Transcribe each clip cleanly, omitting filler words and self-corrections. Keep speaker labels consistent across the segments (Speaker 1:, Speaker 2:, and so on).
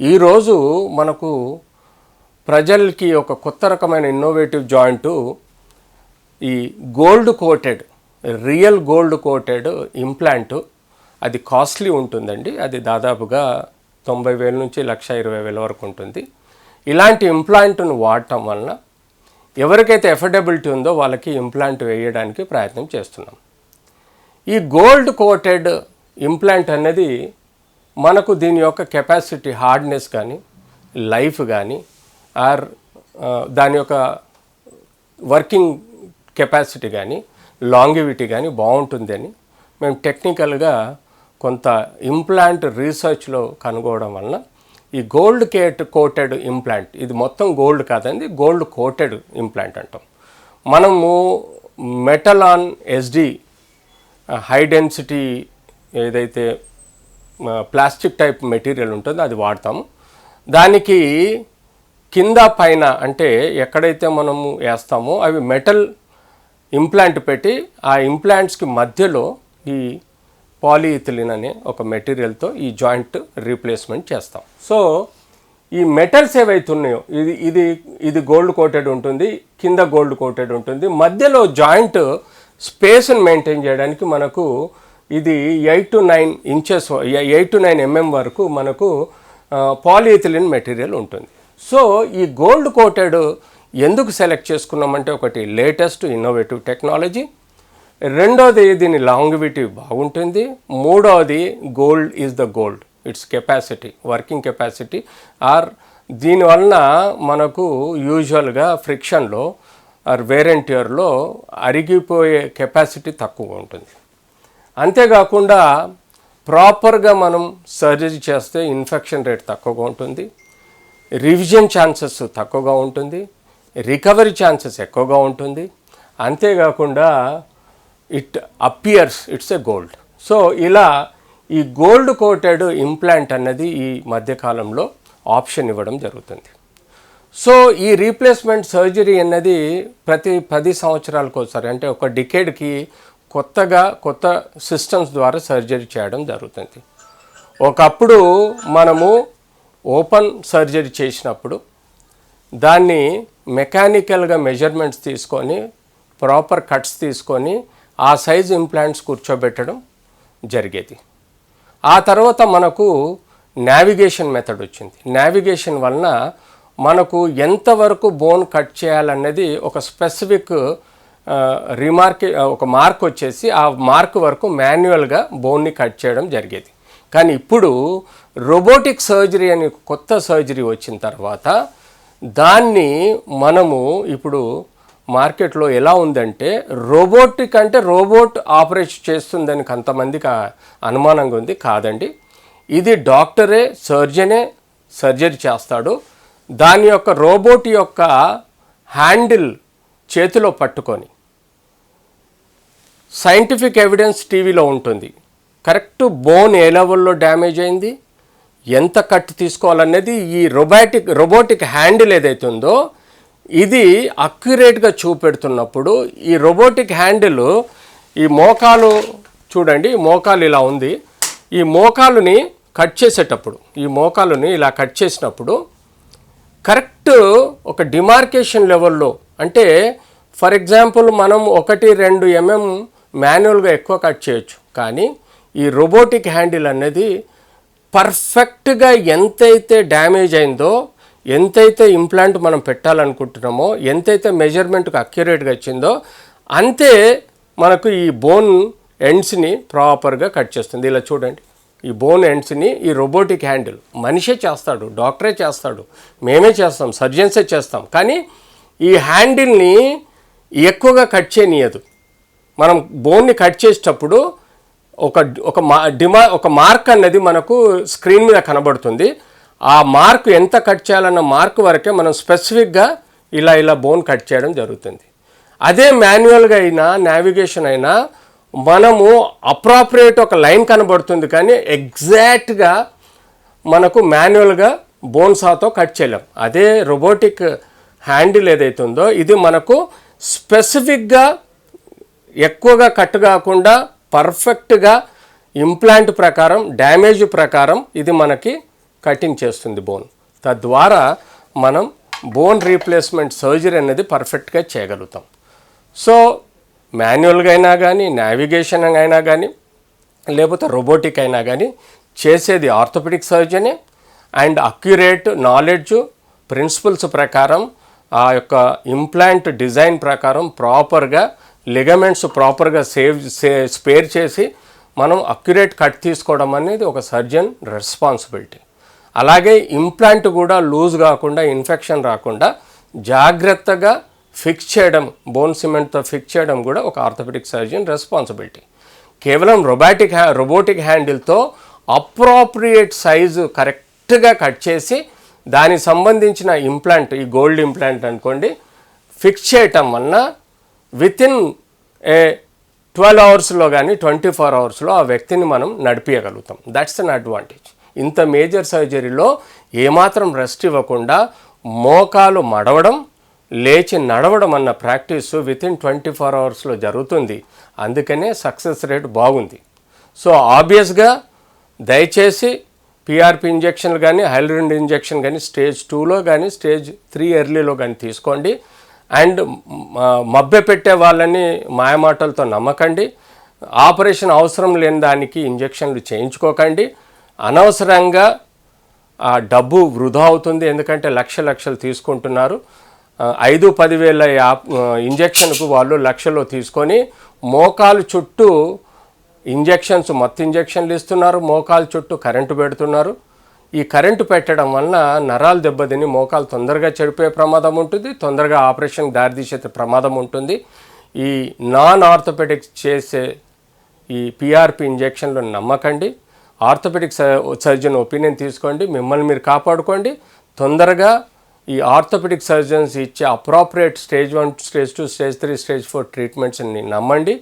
Speaker 1: ఈరోజు మనకు ప్రజలకి ఒక కొత్త రకమైన ఇన్నోవేటివ్ జాయింటు ఈ gold coated, real gold coated implant. అది కాస్ట్లీ ఉంటుందండి. అది దాదాపుగా 90,000 నుంచి 1,20,000 వరకు ఉంటుంది. ఇలాంటి ఇంప్లాంట్ను వాడటం వలన ఎవరికైతే ఎఫర్డబిలిటీ ఉందో వాళ్ళకి ఇంప్లాంట్ వేయడానికి ప్రయత్నం చేస్తున్నాం. ఈ గోల్డ్ కోటెడ్ ఇంప్లాంట్ అనేది మనకు దీని యొక్క కెపాసిటీ, హార్డ్నెస్ కానీ, లైఫ్ కానీ, ఆర్ దాని యొక్క వర్కింగ్ కెపాసిటీ కానీ, లాంగివిటీ కానీ బాగుంటుందని మేము టెక్నికల్గా కొంత ఇంప్లాంట్ రీసెర్చ్లో కనుగోవడం వలన ఈ గోల్డ్ కోటెడ్ ఇంప్లాంట్, ఇది మొత్తం గోల్డ్ కాదండి, గోల్డ్ కోటెడ్ ఇంప్లాంట్ అంటాం. మనము మెటలాన్ ఎస్డి హై డెన్సిటీ ఏదైతే ప్లాస్టిక్ టైప్ మెటీరియల్ ఉంటుందో అది వాడతాము. దానికి కింద పైన అంటే ఎక్కడైతే మనము వేస్తామో అవి మెటల్ ఇంప్లాంట్ పెట్టి ఆ ఇంప్లాంట్స్కి మధ్యలో ఈ పాలీఇథిలిన్ అనే ఒక మెటీరియల్తో ఈ జాయింట్ రీప్లేస్మెంట్ చేస్తాం. సో ఈ మెటల్స్ ఏవైతే ఉన్నాయో ఇది గోల్డ్ కోటెడ్ ఉంటుంది, కింద గోల్డ్ కోటెడ్ ఉంటుంది, మధ్యలో జాయింట్ స్పేస్ని మెయింటైన్ చేయడానికి మనకు ఇది 8 to 9 ఇంచెస్, 8 to 9 mm వరకు మనకు పాలీఇథిలిన్ మెటీరియల్ ఉంటుంది. సో ఈ గోల్డ్ కోటెడ్ ఎందుకు సెలెక్ట్ చేసుకున్నామంటే, ఒకటి లేటెస్ట్ ఇన్నోవేటివ్ టెక్నాలజీ, రెండోది దీని లాంగివిటీ బాగుంటుంది, మూడోది gold is the gold, its capacity, working capacity, or దీనివలన మనకు యూజువల్గా ఫ్రిక్షన్లో ఆర్ వేర్ అండ్ టియర్లో అరిగిపోయే కెపాసిటీ తక్కువ ఉంటుంది. అంతేకాకుండా ప్రాపర్గా మనం సర్జరీ చేస్తే ఇన్ఫెక్షన్ రేట్ తక్కువగా ఉంటుంది, రివిజన్ ఛాన్సెస్ తక్కువగా ఉంటుంది, రికవరీ ఛాన్సెస్ ఎక్కువగా ఉంటుంది. అంతేకాకుండా it appears it's a gold. So ఇలా ఈ గోల్డ్ కోటెడ్ ఇంప్లాంట్ అన్నది ఈ మధ్యకాలంలో ఆప్షన్ ఇవ్వడం జరుగుతుంది. సో ఈ రీప్లేస్మెంట్ సర్జరీ అన్నది ప్రతి 10 సంవత్సరాలకు ఒకసారి, అంటే ఒక డికేడ్కి కొత్త సిస్టమ్స్ ద్వారా సర్జరీ చేయడం జరుగుతుంది. ఒకప్పుడు మనము ఓపెన్ సర్జరీ చేసినప్పుడు దాన్ని మెకానికల్గా మెజర్మెంట్స్ తీసుకొని ప్రాపర్ కట్స్ తీసుకొని ఆ సైజ్ ఇంప్లాంట్స్ కూర్చోబెట్టడం జరిగేది. ఆ తర్వాత మనకు నావిగేషన్ మెథడ్ వచ్చింది. నావిగేషన్ వలన మనకు ఎంతవరకు బోన్ కట్ చేయాలన్నది ఒక స్పెసిఫిక్ ఒక మార్క్ వచ్చేసి ఆ మార్క్ వరకు మాన్యువల్గా బోన్ని కట్ చేయడం జరిగేది. కానీ ఇప్పుడు రోబోటిక్ సర్జరీ అని కొత్త సర్జరీ వచ్చిన తర్వాత దాన్ని మనము ఇప్పుడు మార్కెట్లో ఎలా ఉందంటే, రోబోటిక్ అంటే రోబోట్ ఆపరేషన్ చేస్తుందని కొంతమందికి అనుమానంగా ఉంది. కాదండి, ఇది డాక్టరే, సర్జనే సర్జరీ చేస్తాడు. దాని యొక్క రోబోట్ యొక్క హ్యాండిల్ చేతిలో పట్టుకొని సైంటిఫిక్ ఎవిడెన్స్ టీవీలో ఉంటుంది. కరెక్ట్ బోన్ ఏ లెవెల్లో డ్యామేజ్ అయింది, ఎంత కట్ తీసుకోవాలనేది ఈ రోబోటిక్ హ్యాండిల్ ఏదైతే ఉందో ఇది అక్యురేట్గా చూపెడుతున్నప్పుడు ఈ రోబోటిక్ హ్యాండిల్ ఈ మోకాలు చూడండి, మోకాలు ఇలా ఉంది, ఈ మోకాలుని కట్ చేసేటప్పుడు, ఈ మోకాలుని ఇలా కట్ చేసినప్పుడు కరెక్ట్ ఒక డిమార్కేషన్ లెవెల్లో, అంటే ఫర్ ఎగ్జాంపుల్ మనం 1-2 mm మాన్యువల్గా ఎక్కువ కట్ చేయొచ్చు, కానీ ఈ రోబోటిక్ హ్యాండిల్ అనేది పర్ఫెక్ట్గా ఎంతైతే డ్యామేజ్ అయిందో, ఎంతైతే ఇంప్లాంట్ మనం పెట్టాలనుకుంటున్నామో, ఎంతైతే మెజర్మెంట్కి అక్యురేట్గా వచ్చిందో అంతే మనకు ఈ బోన్ ఎండ్స్ని ప్రాపర్గా కట్ చేస్తుంది. ఇలా చూడండి, ఈ బోన్ ఎండ్స్ని ఈ రోబోటిక్ హ్యాండిల్ మనిషే చేస్తాడు, డాక్టరే చేస్తాడు, మేమే చేస్తాం, సర్జన్సే చేస్తాం. కానీ ఈ హ్యాండిల్ని ఎక్కువగా కట్ చేయనీయదు. మనం బోన్ని కట్ చేసేటప్పుడు ఒక మార్క్ అన్నది మనకు స్క్రీన్ మీద కనబడుతుంది. ఆ మార్క్ ఎంత కట్ చేయాలన్న మార్క్ వరకే మనం స్పెసిఫిక్గా ఇలా బోన్ కట్ చేయడం జరుగుతుంది. అదే మాన్యువల్గా అయినా నావిగేషన్ అయినా మనము అప్రాప్రియేట్ ఒక లైన్ కనబడుతుంది, కానీ ఎగ్జాక్ట్గా మనకు మాన్యువల్గా బోన్ సాతో కట్ చేయలేం. అదే రోబోటిక్ హ్యాండిల్ ఏదైతే ఉందో ఇది మనకు స్పెసిఫిక్గా ఎక్కువగా కట్ కాకుండా పర్ఫెక్ట్గా ఇంప్లాంట్ ప్రకారం, డ్యామేజ్ ప్రకారం ఇది మనకి కటింగ్ చేస్తుంది బోన్. తద్వారా మనం బోన్ రీప్లేస్మెంట్ సర్జరీ అనేది పర్ఫెక్ట్గా చేయగలుగుతాం. సో మాన్యువల్గా అయినా కానీ, నావిగేషన్ అయినా కానీ, లేకపోతే రోబోటిక్ అయినా కానీ చేసేది ఆర్థోపెడిక్ సర్జనే. అండ్ అక్యురేట్ నాలెడ్జ్ ప్రిన్సిపల్స్ ప్రకారం ఆ యొక్క ఇంప్లాంట్ డిజైన్ ప్రకారం ప్రాపర్గా లిగమెంట్స్ ప్రాపర్గా స్పేర్ చేసి మనం అక్యురేట్ కట్ తీసుకోవడం అనేది ఒక సర్జన్ రెస్పాన్సిబిలిటీ. అలాగే ఇంప్లాంట్ కూడా లూజ్ కాకుండా, ఇన్ఫెక్షన్ రాకుండా జాగ్రత్తగా ఫిక్స్ చేయడం, బోన్ సిమెంట్తో ఫిక్స్ చేయడం కూడా ఒక ఆర్థోపెడిక్ సర్జన్ రెస్పాన్సిబిలిటీ. కేవలం రోబోటిక్ హ్యాండిల్తో అప్రోప్రియేట్ సైజు కరెక్ట్గా కట్ చేసి దానికి సంబంధించిన ఇంప్లాంట్, ఈ గోల్డ్ ఇంప్లాంట్ అనుకోండి, ఫిక్స్ చేయటం వలన వితిన్ 12 అవర్స్లో కానీ 24 అవర్స్లో ఆ వ్యక్తిని మనం నడిపించగలుగుతాం. That's an advantage. ఇంత మేజర్ సర్జరీలో ఏమాత్రం రెస్ట్ ఇవ్వకుండా మోకాలు మడవడం, లేచి నడవడం అన్న ప్రాక్టీస్ వితిన్ 24 అవర్స్లో జరుగుతుంది. అందుకనే సక్సెస్ రేట్ బాగుంది. సో ఆబ్వియస్గా దయచేసి పిఆర్పి ఇంజెక్షన్లు కానీ, హైలరిన్ ఇంజెక్షన్ కానీ స్టేజ్ 2లో కానీ, స్టేజ్ 3 ఎర్లీలో కానీ తీసుకోండి. అండ్ మభ్యపెట్టే వాళ్ళని మాయమాటలతో నమ్మకండి. ఆపరేషన్ అవసరం లేని దానికి ఇంజెక్షన్లు చేయించుకోకండి. అనవసరంగా ఆ డబ్బు వృధా అవుతుంది. ఎందుకంటే లక్షలు తీసుకుంటున్నారు. 5-10 వేల ఇంజెక్షన్కు వాళ్ళు లక్షలో తీసుకొని మోకాలు చుట్టూ ఇంజెక్షన్స్, మత్తు ఇంజెక్షన్లు ఇస్తున్నారు. మోకాలు చుట్టూ కరెంటు పెడుతున్నారు. ఈ కరెంటు పెట్టడం వలన నరాలు దెబ్బతిని మోకాలు తొందరగా చెడిపోయే ప్రమాదం ఉంటుంది, తొందరగా ఆపరేషన్ దారితీసే ప్రమాదం ఉంటుంది. ఈ నాన్ ఆర్థోపెడిక్స్ చేసే ఈ పిఆర్పి ఇంజెక్షన్లు నమ్మకండి. ఆర్థోపెడిక్ సర్జన్ ఒపీనియన్ తీసుకోండి, మిమ్మల్ని మీరు కాపాడుకోండి. తొందరగా ఈ ఆర్థోపెడిక్ సర్జన్స్ ఇచ్చే appropriate stage 1, stage 2, stage 3, stage 4 ట్రీట్మెంట్స్ని నమ్మండి.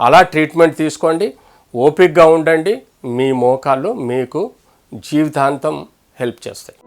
Speaker 1: అలా ట్రీట్మెంట్ తీసుకోండి. ఓపికగా ఉండండి. మీ మోకాళ్ళు మీకు జీవితాంతం హెల్ప్ చేస్తాయి.